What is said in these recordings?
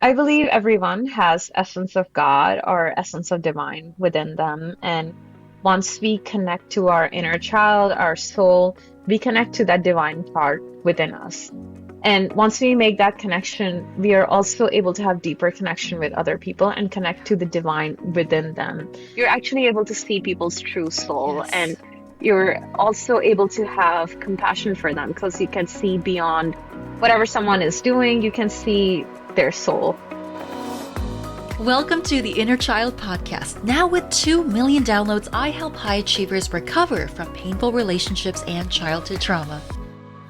I believe everyone has essence of God or essence of divine within them. And once we connect to our inner child, our soul, we connect to that divine part within us. And once we make that connection, we are also able to have deeper connection with other people and connect to the divine within them. You're actually able to see people's true soul, Yes. and you're also able to have compassion for them because you can see beyond whatever someone is doing, you can see their soul. Welcome to the Inner Child Podcast. Now, with 2 million downloads, I help high achievers recover from painful relationships and childhood trauma.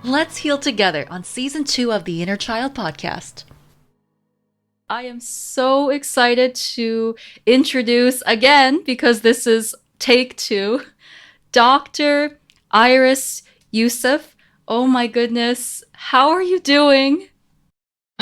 Let's heal together on season 2 of the Inner Child Podcast. I am so excited to introduce again, because this is take 2, Dr. Iris Yousaf. Oh my goodness, how are you doing?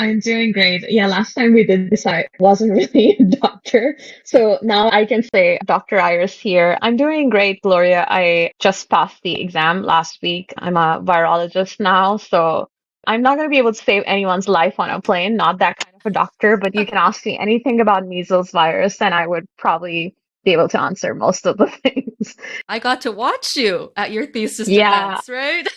I'm doing great. Yeah, last time we did this, I wasn't really a doctor. So now I can say Dr. Iris here. I'm doing great, Gloria. I just passed the exam last week. I'm a virologist now, so I'm not going to be able to save anyone's life on a plane, not that kind of a doctor, but you can ask me anything about measles virus, and I would probably be able to answer most of the things. I got to watch you at your thesis Yeah, defense, right?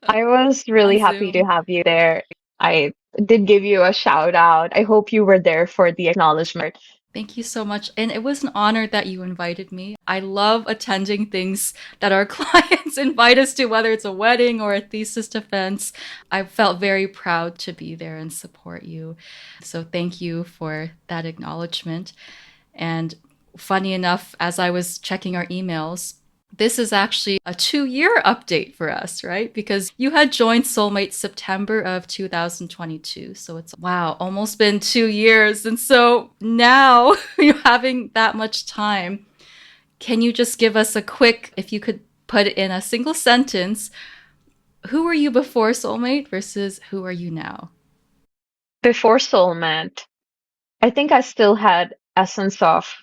I was really On happy to Zoom. have you there. I did give you a shout out. I hope you were there for the acknowledgement. Thank you so much. And it was an honor that you invited me. I love attending things that our clients invite us to, whether it's a wedding or a thesis defense. I felt very proud to be there and support you. So thank you for that acknowledgement. And funny enough, as I was checking our emails, this is actually a 2-year update for us, right? Because you had joined Soulmate September of 2022. So it's, wow, almost been 2 years. And so now you're having that much time. Can you just give us a quick, if you could put it in a single sentence, who were you before Soulmate versus who are you now? Before Soulmate, I think I still had essence of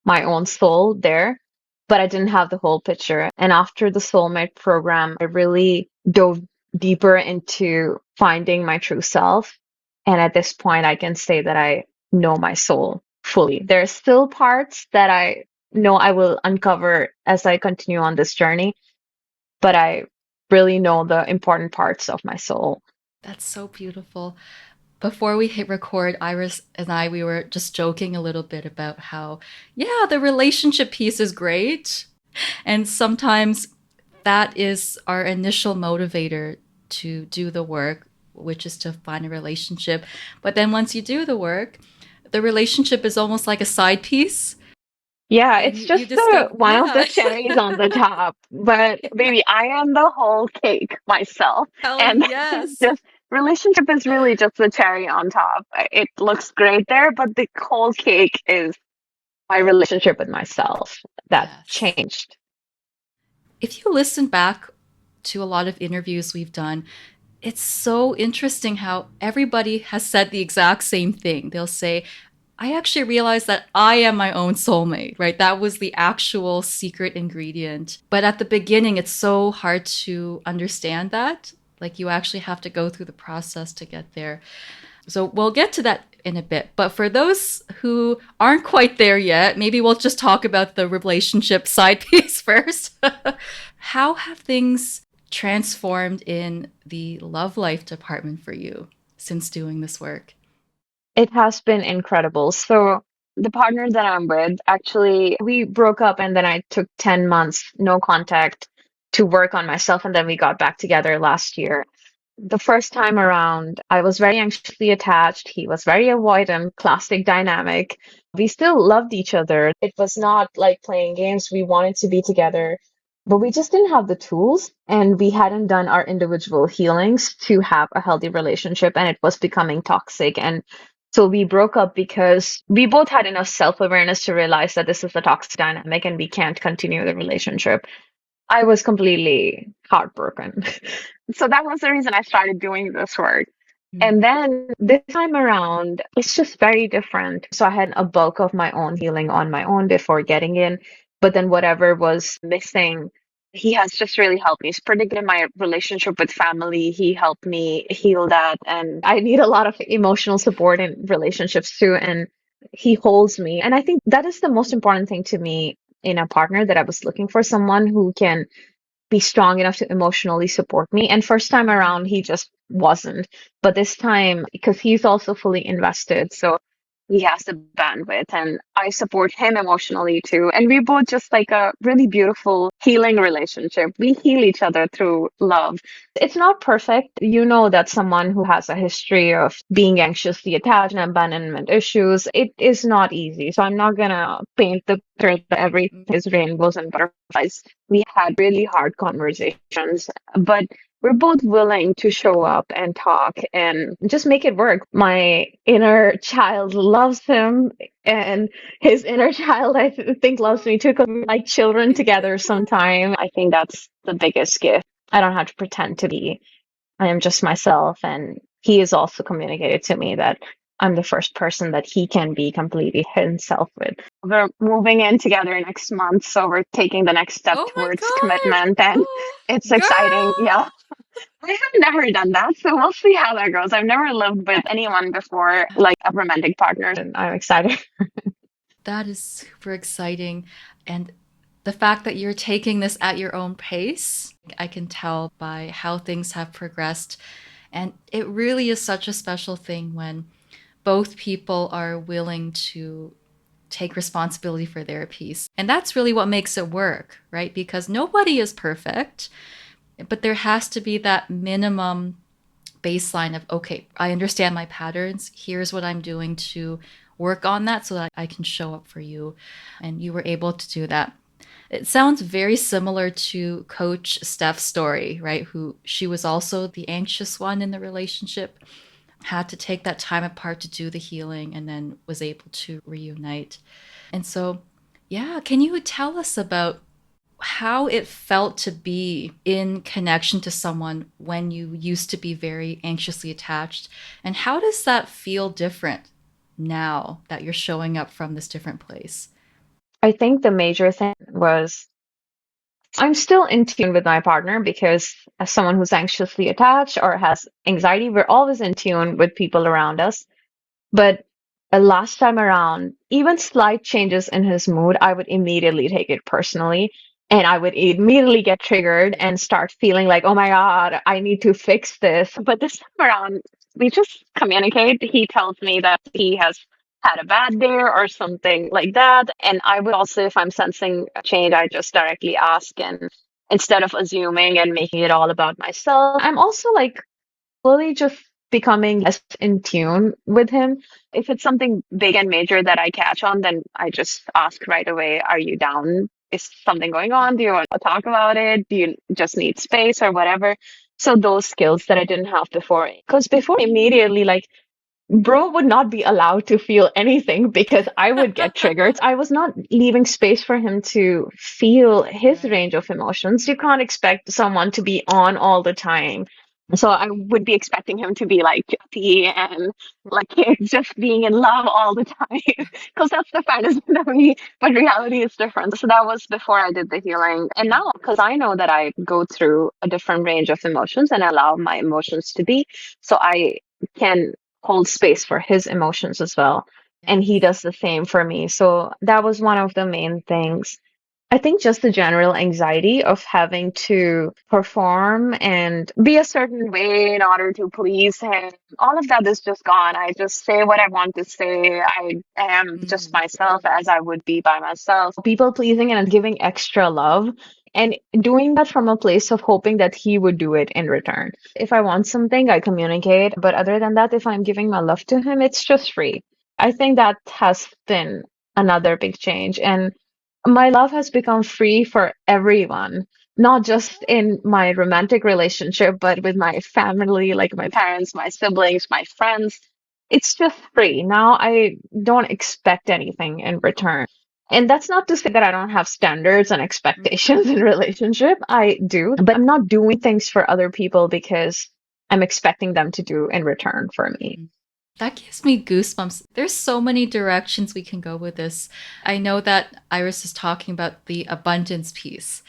my own soul there, but I didn't have the whole picture. And after the Soulmate program, I really dove deeper into finding my true self. And at this point, I can say that I know my soul fully. There are still parts that I know I will uncover as I continue on this journey, but I really know the important parts of my soul. That's so beautiful. Before we hit record, Iris and I, we were just joking a little bit about how, yeah, the relationship piece is great. And sometimes that is our initial motivator to do the work, which is to find a relationship. But then once you do the work, the relationship is almost like a side piece. Yeah, And it's you just the discover, one of the yeah. cherries on the top. But baby, I am the whole cake myself. Hell And yes. just relationship is really just the cherry on top. It looks great there, but the whole cake is my relationship with myself that Yes. changed. If you listen back to a lot of interviews we've done, it's so interesting how everybody has said the exact same thing. They'll say, I actually realized that I am my own soulmate, right? That was the actual secret ingredient. But at the beginning, it's so hard to understand that. Like you actually have to go through the process to get there. So we'll get to that in a bit. But for those who aren't quite there yet, maybe we'll just talk about the relationship side piece first. How have things transformed in the love life department for you since doing this work? It has been incredible. So the partner that I'm with, actually, we broke up and then I took 10 months, no contact to work on myself, and then we got back together last year. The first time around, I was very anxiously attached. He was very avoidant, classic dynamic. We still loved each other. It was not like playing games. We wanted to be together, but we just didn't have the tools and we hadn't done our individual healings to have a healthy relationship, and it was becoming toxic. And so we broke up because we both had enough self-awareness to realize that this is a toxic dynamic and we can't continue the relationship. I was completely heartbroken. So that was the reason I started doing this work. Mm. And then this time around, it's just very different. So I had a bulk of my own healing on my own before getting in, but then whatever was missing He has just really helped me. He's pretty good in my relationship with family. He helped me heal that. And I need a lot of emotional support in relationships too. And he holds me. And I think that is the most important thing to me in a partner that I was looking for, someone who can be strong enough to emotionally support me. And first time around, he just wasn't. But this time, because he's also fully invested, so he has the bandwidth, and I support him emotionally too. And we both just like a really beautiful healing relationship. We heal each other through love. It's not perfect. You know that someone who has a history of being anxiously attached and abandonment issues, it is not easy. So I'm not gonna paint the picture that everything is rainbows and butterflies. We had really hard conversations, but we're both willing to show up and talk and just make it work. My inner child loves him, and his inner child, think, loves me too, because we're like children together sometime. I think that's the biggest gift. I don't have to pretend to be. I am just myself, and he has also communicated to me that I'm the first person that he can be completely himself with. We're moving in together next month, so we're taking the next step Oh my towards God. commitment, and Oh, it's exciting. Yeah, girl. I have never done that, so we'll see how that goes. I've never lived with anyone before, like a romantic partner, and I'm excited. That is super exciting. And the fact that you're taking this at your own pace, I can tell by how things have progressed. And it really is such a special thing when both people are willing to take responsibility for their piece. And that's really what makes it work, right? Because nobody is perfect, but there has to be that minimum baseline of, okay, I understand my patterns. Here's what I'm doing to work on that so that I can show up for you. And you were able to do that. It sounds very similar to Coach Steph's story, right? Who she was also the anxious one in the relationship, had to take that time apart to do the healing, and then was able to reunite. And so, yeah, can you tell us about how it felt to be in connection to someone when you used to be very anxiously attached? And how does that feel different now that you're showing up from this different place? I think the major thing was I'm still in tune with my partner because as someone who's anxiously attached or has anxiety, we're always in tune with people around us. But last time around, even slight changes in his mood, I would immediately take it personally. And I would immediately get triggered and start feeling like, oh my God, I need to fix this. But this time around, we just communicate. He tells me that he has had a bad day or something like that. And I would also, if I'm sensing a change, I just directly ask. And instead of assuming and making it all about myself, I'm also like, slowly just becoming less in tune with him. If it's something big and major that I catch on, then I just ask right away, are you down? Is something going on? Do you want to talk about it? Do you just need space or whatever? So those skills that I didn't have before. Because before immediately, like, bro would not be allowed to feel anything because I would get triggered. I was not leaving space for him to feel his Right. range of emotions. You can't expect someone to be on all the time. So I would be expecting him to be like happy and like just being in love all the time because that's the fantasy of me. But reality is different. So that was before I did the healing. And now, because I know that I go through a different range of emotions and allow my emotions to be, so I can hold space for his emotions as well. And he Yes. does the same for me. So that was one of the main things. I think just the general anxiety of having to perform and be a certain way in order to please him, all of that is just gone. I just say what I want to say. I am just Mm. myself as I would be by myself. People pleasing and giving extra love and doing that from a place of hoping that he would do it in return. If I want something, I communicate. But other than that, if I'm giving my love to him, it's just free. I think that has been another big change. And my love has become free for everyone, not just in my romantic relationship, but with my family, like my parents, my siblings, my friends. It's just free. Now I don't expect anything in return. And that's not to say that I don't have standards and expectations in relationship. I do, but I'm not doing things for other people because I'm expecting them to do in return for me. Mm. That gives me goosebumps. There's so many directions we can go with this. I know that Iris is talking about the abundance piece,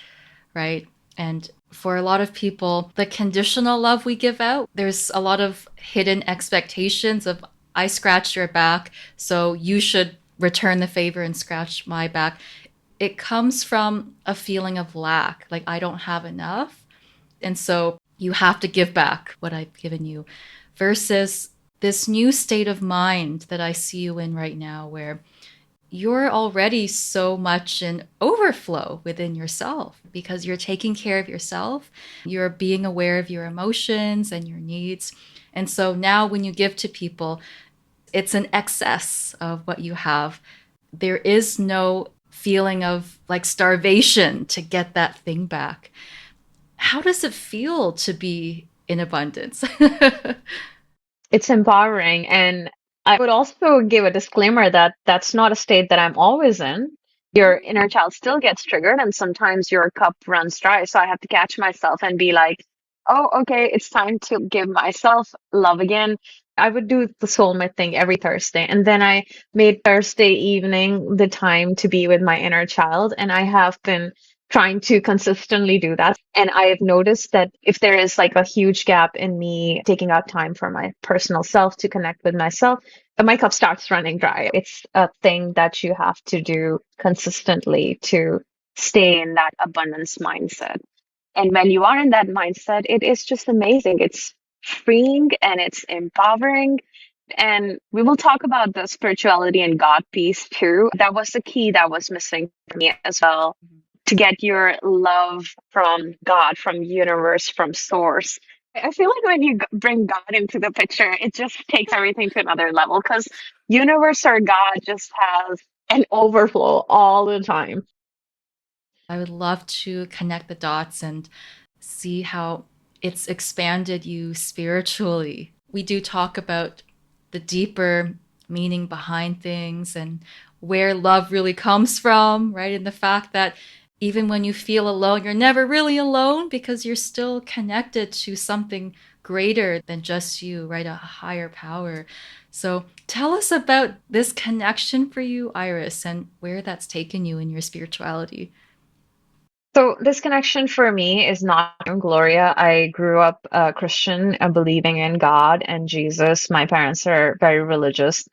right? And for a lot of people, the conditional love we give out, there's a lot of hidden expectations of, I scratched your back, so you should return the favor and scratch my back. It comes from a feeling of lack, like I don't have enough. And so you have to give back what I've given you, versus this new state of mind that I see you in right now, where you're already so much in overflow within yourself because you're taking care of yourself. You're being aware of your emotions and your needs. And so now when you give to people, it's an excess of what you have. There is no feeling of like starvation to get that thing back. How does it feel to be in abundance? It's empowering. And I would also give a disclaimer that that's not a state that I'm always in. Your inner child still gets triggered, and sometimes your cup runs dry. So I have to catch myself and be like, oh, okay, it's time to give myself love again. I would do the soulmate thing every Thursday. And then I made Thursday evening the time to be with my inner child. And I have been trying to consistently do that. And I have noticed that if there is like a huge gap in me taking out time for my personal self to connect with myself, my cup starts running dry. It's a thing that you have to do consistently to stay in that abundance mindset. And when you are in that mindset, it is just amazing. It's freeing and it's empowering. And we will talk about the spirituality and God piece too. That was the key that was missing for me as well, to get your love from God, from universe, from source. I feel like when you bring God into the picture, it just takes everything to another level because universe or God just has an overflow all the time. I would love to connect the dots and see how it's expanded you spiritually. We do talk about the deeper meaning behind things and where love really comes from, right? And the fact that even when you feel alone, you're never really alone because you're still connected to something greater than just you, right? A higher power. So tell us about this connection for you, Iris, and where that's taken you in your spirituality. So this connection for me is not from Gloria. I grew up Christian, believing in God and Jesus. My parents are very religious.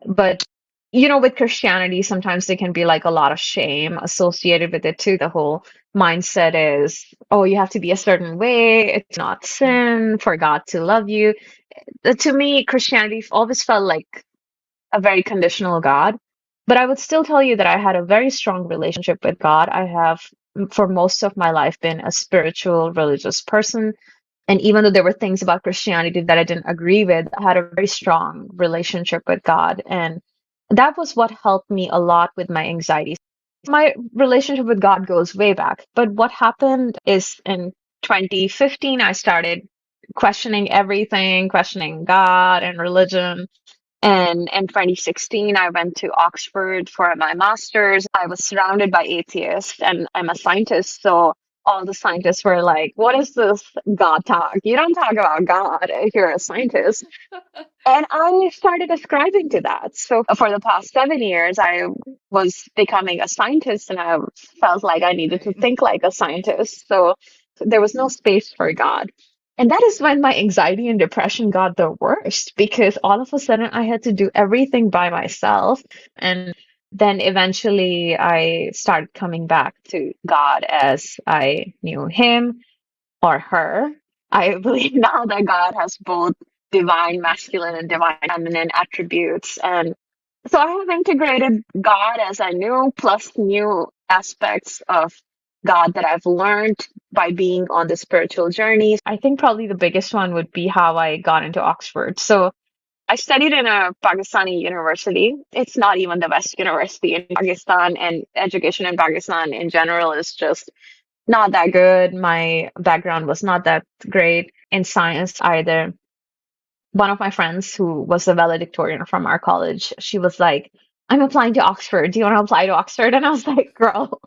But, with Christianity, sometimes there can be like a lot of shame associated with it too. The whole mindset is, oh, you have to be a certain way. It's not sin for God to love you. To me, Christianity always felt like a very conditional God. But I would still tell you that I had a very strong relationship with God. I have, for most of my life, been a spiritual, religious person. And even though there were things about Christianity that I didn't agree with, I had a very strong relationship with God. And that was what helped me a lot with my anxiety. My relationship with God goes way back. But what happened is in 2015, I started questioning everything, questioning God and religion. And in 2016, I went to Oxford for my master's. I was surrounded by atheists, and I'm a scientist. So all the scientists were like, what is this God talk? You don't talk about God if you're a scientist. And I started ascribing to that. So for the past 7 years, I was becoming a scientist and I felt like I needed to Right. think like a scientist. So there was no space for God. And that is when my anxiety and depression got the worst because all of a sudden I had to do everything by myself. And then eventually I started coming back to God as I knew him or her. I believe now that God has both divine masculine and divine feminine attributes. And so I have integrated God as I knew, plus new aspects of God that I've learned by being on the spiritual journey. I think probably the biggest one would be how I got into Oxford. So I studied in a Pakistani university. It's not even the best university in Pakistan, and education in Pakistan in general is just not that good. My background was not that great in science either. One of my friends who was a valedictorian from our college, she was like, I'm applying to Oxford. Do you want to apply to Oxford? And I was like, girl,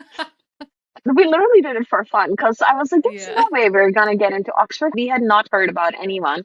we literally did it for fun because I was like, there's Yeah. no way we're going to get into Oxford. We had not heard about anyone.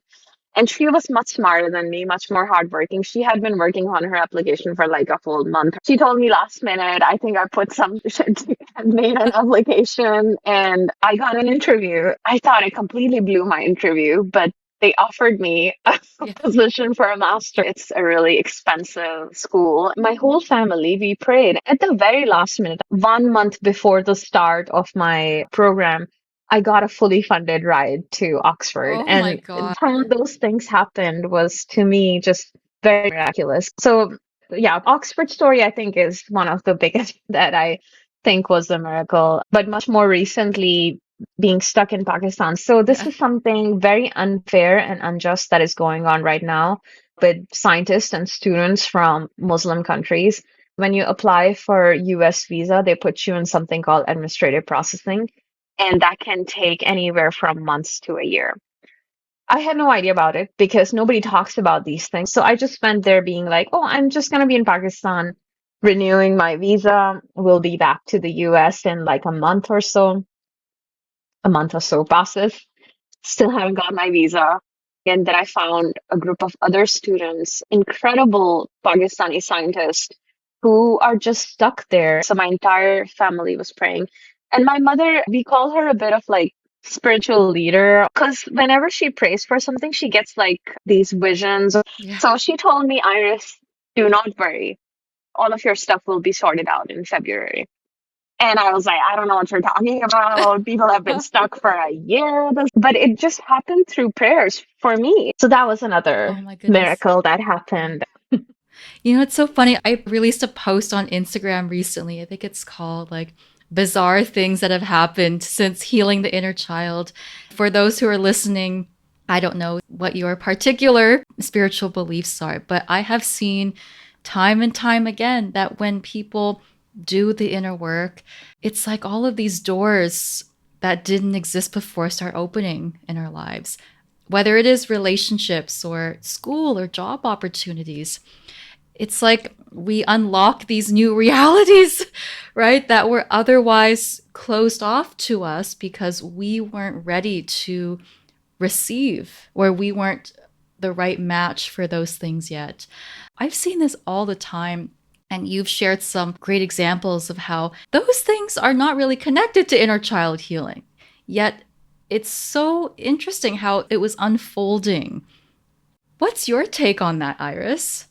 And she was much smarter than me, much more hardworking. She had been working on her application for like a full month. She told me last minute, I think I put some shit and made an application and I got an interview. I thought I completely blew my interview, but they offered me a Yeah. position for a master. It's a really expensive school. My whole family, we prayed at the very last minute, 1 month before the start of my program. I got a fully funded ride to Oxford. Oh my And God. how those things happened was to me just very miraculous. So, yeah, Oxford story, I think, is one of the biggest that I think was a miracle. But much more recently, being stuck in Pakistan. So, this Yeah. is something very unfair and unjust that is going on right now with scientists and students from Muslim countries. When you apply for US visa, they put you in something called administrative processing, and that can take anywhere from months to a year. I had no idea about it because nobody talks about these things. So I just went there being like, oh, I'm just going to be in Pakistan renewing my visa. We'll be back to the US in like a month or so. A month or so passes. Still haven't got my visa. And then I found a group of other students, incredible Pakistani scientists who are just stuck there. So my entire family was praying. And my mother, we call her a bit of like spiritual leader because whenever she prays for something, she gets like these visions. Yeah. So she told me, Iris, do not worry. All of your stuff will be sorted out in February. And I was like, I don't know what you're talking about. People have been stuck for a year. But it just happened through prayers for me. So that was Oh another my goodness. miracle that Yeah. happened. You know, it's so funny. I released a post on Instagram recently. I think it's called like bizarre things that have happened since healing the inner child. For those who are listening, I don't know what your particular spiritual beliefs are, but I have seen time and time again that when people do the inner work, it's like all of these doors that didn't exist before start opening in our lives, whether it is relationships or school or job opportunities. It's like we unlock these new realities, right? That were otherwise closed off to us because we weren't ready to receive or we weren't the right match for those things yet. I've seen this all the time. And you've shared some great examples of how those things are not really connected to inner child healing. Yet it's so interesting how it was unfolding. What's your take on that, Iris?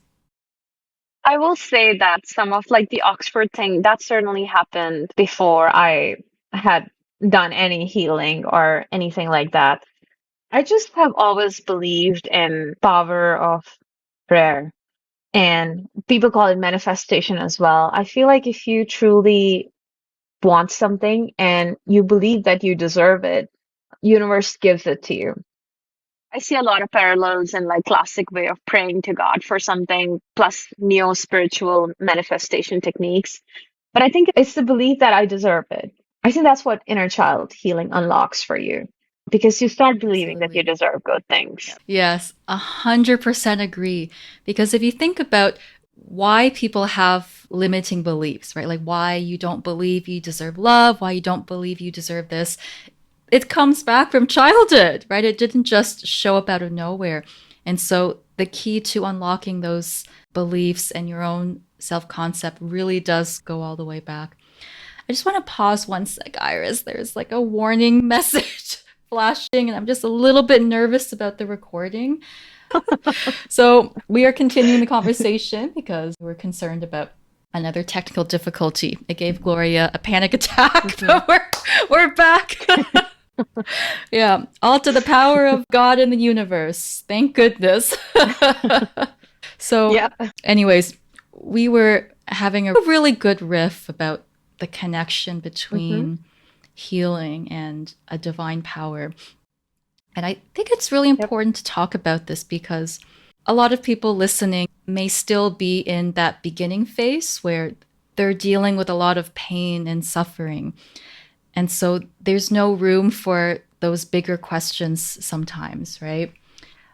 I will say that some of like the Oxford thing, that certainly happened before I had done any healing or anything like that. I just have always believed in power of prayer. And people call it manifestation as well. I feel like if you truly want something and you believe that you deserve it, universe gives it to you. I see a lot of parallels in like classic way of praying to God for something plus neo spiritual manifestation techniques. But I think it's the belief that I deserve it. I think that's what inner child healing unlocks for you because you start believing that you Absolutely. deserve good things. Yes, 100% agree. Because if you think about why people have limiting beliefs, right? Like why you don't believe you deserve love, why you don't believe you deserve this, it comes back from childhood, right? It didn't just show up out of nowhere. And so the key to unlocking those beliefs and your own self concept really does go all the way back. I just want to pause one sec, Iris. There's like a warning message flashing, and I'm just a little bit nervous about the recording. So we are continuing the conversation because we're concerned about another technical difficulty. It gave Gloria a panic attack, Mhm. but we're back. Yeah, all to the power of God in the universe. Thank goodness. So, Yeah. anyways, we were having a really good riff about the connection Hmm. between healing and a divine power. And I think it's really Yep. important to talk about this because a lot of people listening may still be in that beginning phase where they're dealing with a lot of pain and suffering. And so there's no room for those bigger questions sometimes, right?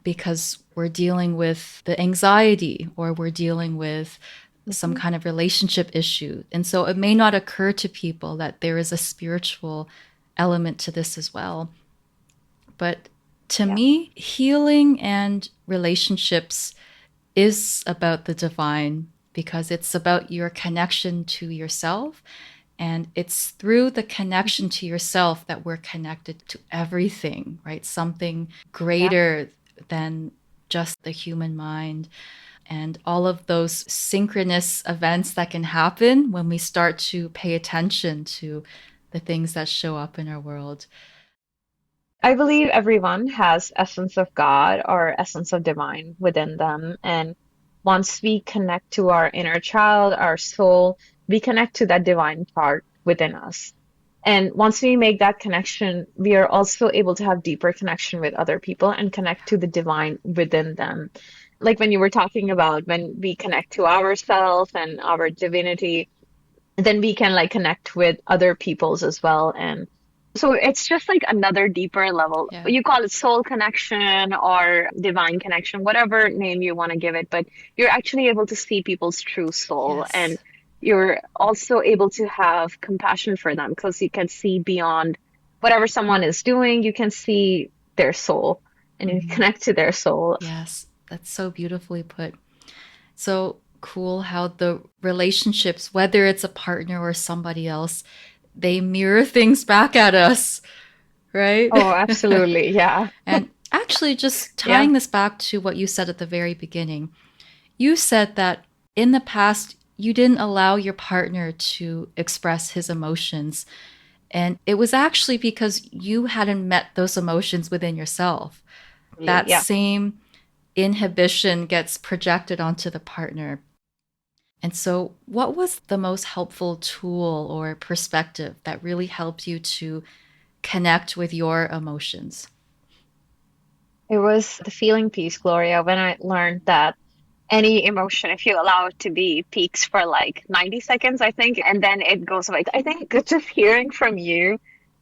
Because we're dealing with the anxiety or we're dealing with some Hmm. kind of relationship issue. And so it may not occur to people that there is a spiritual element to this as well. But To Yeah. me, healing and relationships is about the divine because it's about your connection to yourself. And it's through the Mhm. connection to yourself that we're connected to everything, right? Something Yeah. greater than just the human mind. And all of those synchronous events that can happen when we start to pay attention to the things that show up in our world. I believe everyone has essence of God or essence of divine within them. And once we connect to our inner child, our soul, we connect to that divine part within us. And once we make that connection, we are also able to have deeper connection with other people and connect to the divine within them. Like when you were talking about when we connect to ourselves and our divinity, then we can like connect with other peoples as well. And so it's just like another deeper level. Yeah. You call it soul connection or divine connection, whatever name you want to give it, but you're actually able to see people's true soul. And Yes. you're also able to have compassion for them because you can see beyond whatever someone is doing. You can see their soul and you Mhm. connect to their soul. Yes. That's so beautifully put. So cool how the relationships, whether it's a partner or somebody else, they mirror things back at us, right? Oh, absolutely. Yeah. And actually, just Yeah. tying this back to what you said at the very beginning, you said that in the past, you didn't allow your partner to express his emotions. And it was actually because you hadn't met those emotions within yourself. That Yeah. same inhibition gets projected onto the partner. And so, what was the most helpful tool or perspective that really helped you to connect with your emotions? It was the feeling piece, Gloria, when I learned that any emotion, if you allow it to be, peaks for like 90 seconds, I think, and then it goes away. I think just hearing from you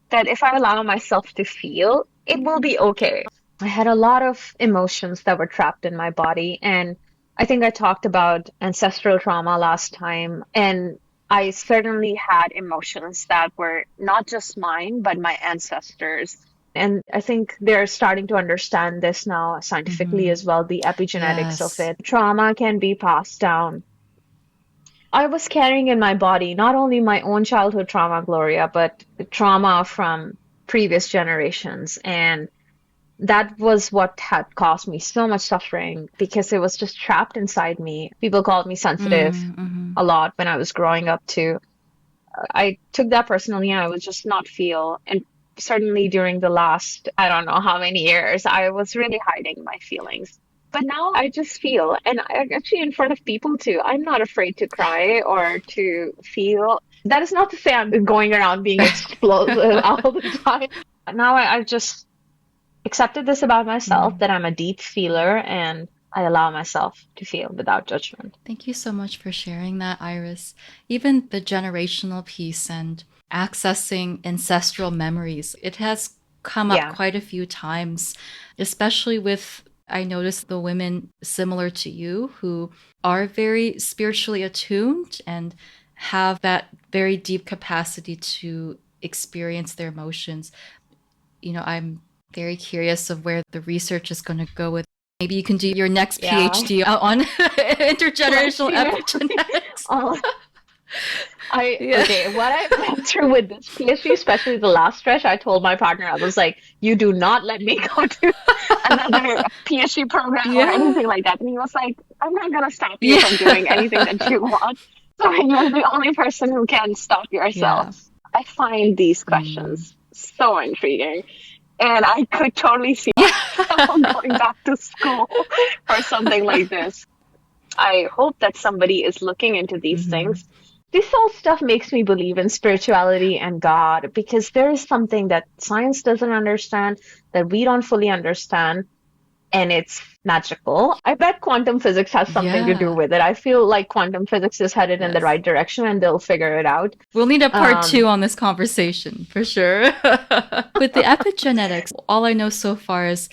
that if I allow myself to feel, it will be okay. I had a lot of emotions that were trapped in my body, and I think I talked about ancestral trauma last time, and I certainly had emotions that were not just mine, but my ancestors. And I think they're starting to understand this now scientifically Mm-hmm. as well, the epigenetics of Yes. it. Trauma can be passed down. I was carrying in my body not only my own childhood trauma, Gloria, but the trauma from previous generations. And that was what had caused me so much suffering because it was just trapped inside me. People called me sensitive Mm-hmm. a lot when I was growing up too. I took that personally and I would just not feel. And certainly during the last, I don't know how many years, I was really hiding my feelings. But now I just feel, and actually in front of people too. I'm not afraid to cry or to feel. That is not to say I'm going around being explosive all the time. Now I've just accepted this about myself Mm. that I'm a deep feeler and I allow myself to feel without judgment. Thank you so much for sharing that, Iris. Even the generational piece and accessing ancestral memories, it has come up Yeah. quite a few times, especially with, I noticed the women similar to you who are very spiritually attuned and have that very deep capacity to experience their emotions. I'm very curious of where the research is going to go with. Maybe you can do your next Yeah. PhD on intergenerational Question. epigenetics. Oh, Yeah. okay, what I went through with this PhD, especially the last stretch, I told my partner, I was like, you do not let me go to another PhD program or Yeah. anything like that. And he was like, I'm not gonna stop you from doing Yeah. anything that you want. So you're the only person who can stop yourself. Yeah. I find these Mm. questions so intriguing. And I could totally see Yeah. myself going back to school for something like this. I hope that somebody is looking into these Hmm. things. This all stuff makes me believe in spirituality and God because there is something that science doesn't understand, that we don't fully understand, and it's magical. I bet quantum physics has something to do Yeah. with it. I feel like quantum physics is headed in the Yes. right direction and they'll figure it out. We'll need a part two Um, on this conversation for sure. With the epigenetics, all I know so far is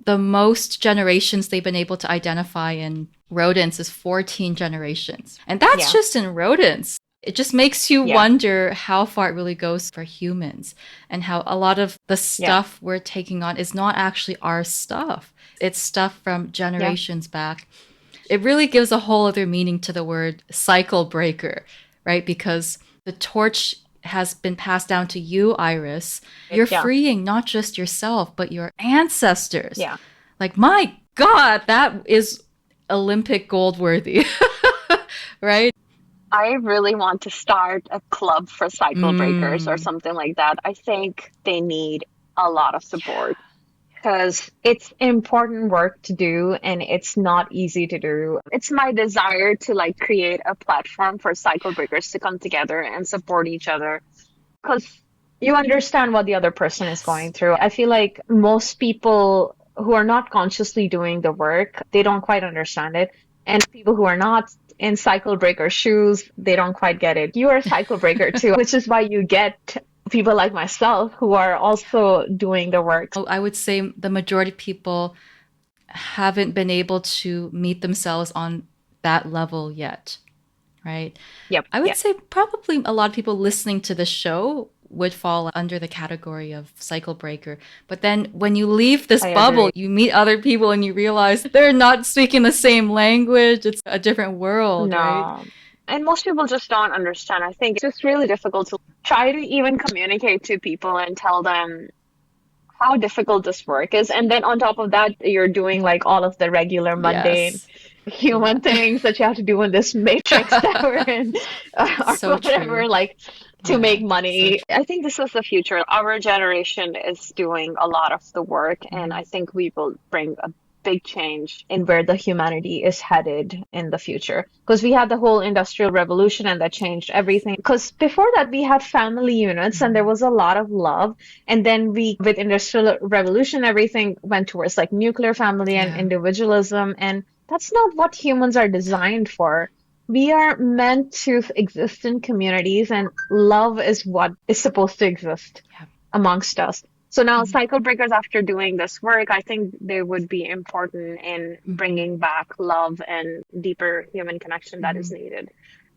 the most generations they've been able to identify in rodents is 14 generations. And that's yeah. just in rodents. It just makes you Yeah. wonder how far it really goes for humans and how a lot of the Yeah. stuff we're taking on is not actually our stuff. It's stuff from Yeah. generations back. It really gives a whole other meaning to the word cycle breaker, right? Because the torch has been passed down to you, Iris. You're Yeah. freeing not just yourself, but your ancestors. Yeah. Like, my God, that is Olympic gold worthy, right? I really want to start a club for cycle breakers or Mm, something like that. I think they need a lot of support yeah. because it's important work to do and it's not easy to do. It's my desire to like create a platform for cycle breakers to come together and support each other because you understand what the other person is Yes. going through. I feel like most people who are not consciously doing the work, they don't quite understand it. And people who are not in cycle breaker shoes, they don't quite get it. You are a cycle breaker too, which is why you get people like myself who are also doing the work. I would say the majority of people haven't been able to meet themselves on that level yet, right? Yep, I would yep, say probably a lot of people listening to the show would fall under the category of cycle breaker. But then when you leave this I bubble, agree. you meet other people and you realize they're not speaking the same language. It's a different world, right? No. And most people just don't understand. I think it's just really difficult to try to even communicate to people and tell them how difficult this work is. And then on top of that, you're doing like all of the regular mundane Yes. Yeah. human things that you have to do in this matrix that we're in or So true. whatever, like to make Yeah. So money. true. I think this is the future. Our generation is doing a lot of the work, and Mhm. I think we will bring a big change in where the humanity is headed in the future. Because we had the whole industrial revolution and that changed everything. Because before that, we had family units and there Mhm. was a lot of love. And then with industrial revolution, everything went towards like nuclear family and Yeah. individualism. And that's not what humans are designed for. We are meant to exist in communities, and love is what is supposed to exist Yeah. amongst us. So now, Mhm. cycle breakers, after doing this work, I think they would be important in Mhm. bringing back love and deeper human connection that is Mhm. needed.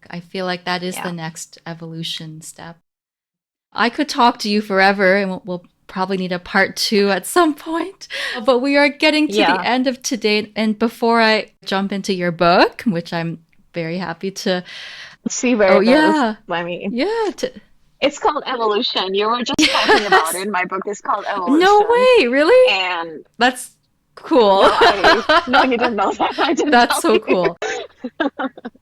I feel like that is the Yeah. next evolution step. I could talk to you forever, and we'll probably need a part two at some point. But we are getting to the Yeah. end of today. And before I jump into your book, which I'm very happy to. See where Oh, it is. yeah. I mean, Yeah. it's called Evolution. You were just talking about Yes. it. My book is called No Evolution. way. Really? And That's cool. no, no, you didn't know that. I didn't That's tell so you. cool.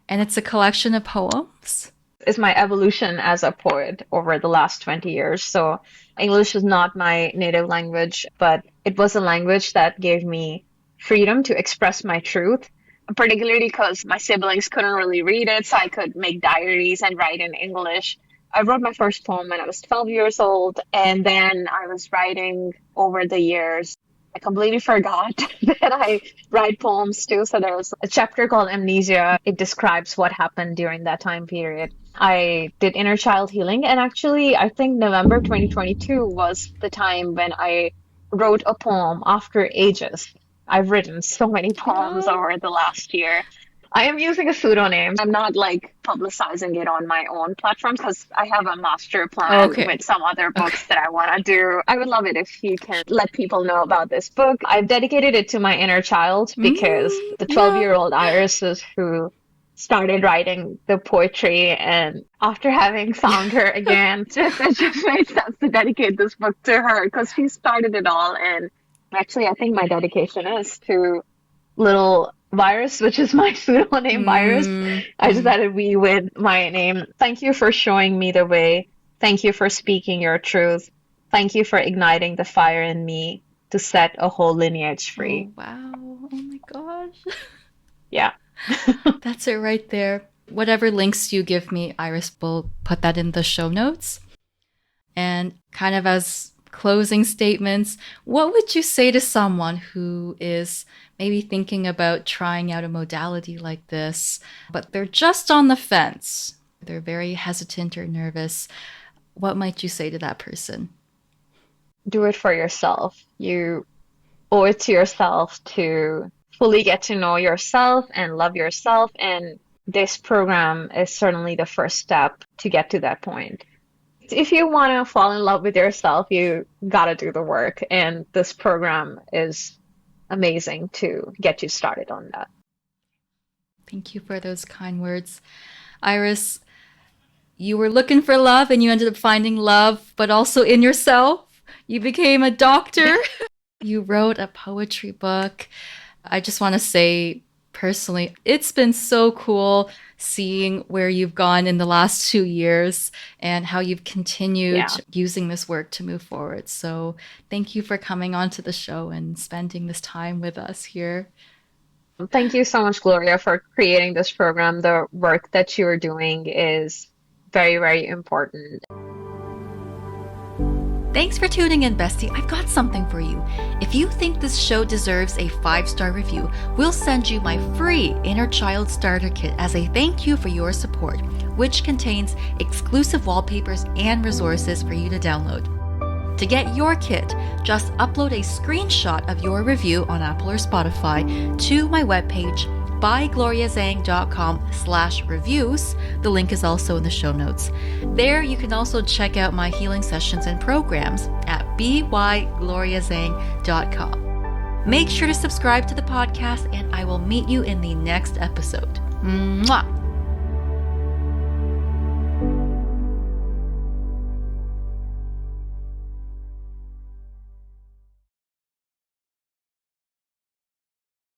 And it's a collection of poems. Is my evolution as a poet over the last 20 years. So English is not my native language, but it was a language that gave me freedom to express my truth, particularly because my siblings couldn't really read it, so I could make diaries and write in English. I wrote my first poem when I was 12 years old, and then I was writing over the years. I completely forgot that I write poems too. So there's a chapter called Amnesia. It describes what happened during that time period. I did inner child healing, and actually, I think November 2022 was the time when I wrote a poem after ages. I've written so many poems Oh, over the last year. I am using a pseudonym. I'm not like publicizing it on my own platform because I have a master plan okay. with some other Okay. books that I want to do. I would love it if you can let people know about this book. I've dedicated it to my inner child because the Yeah. 12-year-old Iris is who started writing the poetry, and after having Yeah. found her again, it just made sense to dedicate this book to her because she started it all. And actually, I think my dedication is to little Virus, which is my pseudonym Virus. I just Mm. added we with my name. Thank you for showing me the way. Thank you for speaking your truth. Thank you for igniting the fire in me to set a whole lineage free. Oh, wow. Oh my gosh. Yeah. That's it right there. Whatever links you give me, Iris will put that in the show notes. And kind of as closing statements, what would you say to someone who is maybe thinking about trying out a modality like this, but they're just on the fence? They're very hesitant or nervous. What might you say to that person? Do it for yourself. You owe it to yourself to fully get to know yourself and love yourself and this program is certainly the first step to get to that point. If you want to fall in love with yourself, you got to do the work, and this program is amazing to get you started on that. Thank you for those kind words. Iris, you were looking for love and you ended up finding love, but also in yourself. You became a doctor. You wrote a poetry book. I just want to say personally, it's been so cool seeing where you've gone in the last 2 years and how you've continued Yeah. using this work to move forward. So thank you for coming onto the show and spending this time with us here. Thank you so much, Gloria, for creating this program. The work that you are doing is very, very important. Thanks for tuning in, bestie. I've got something for you. If you think this show deserves a 5-star review, we'll send you my free Inner Child Starter Kit as a thank you for your support, which contains exclusive wallpapers and resources for you to download. To get your kit, just upload a screenshot of your review on Apple or Spotify to my webpage, bygloriazhang.com/reviews. The link is also in the show notes. There you can also check out my healing sessions and programs at bygloriazhang.com. Make sure to subscribe to the podcast, and I will meet you in the next episode. Mwah!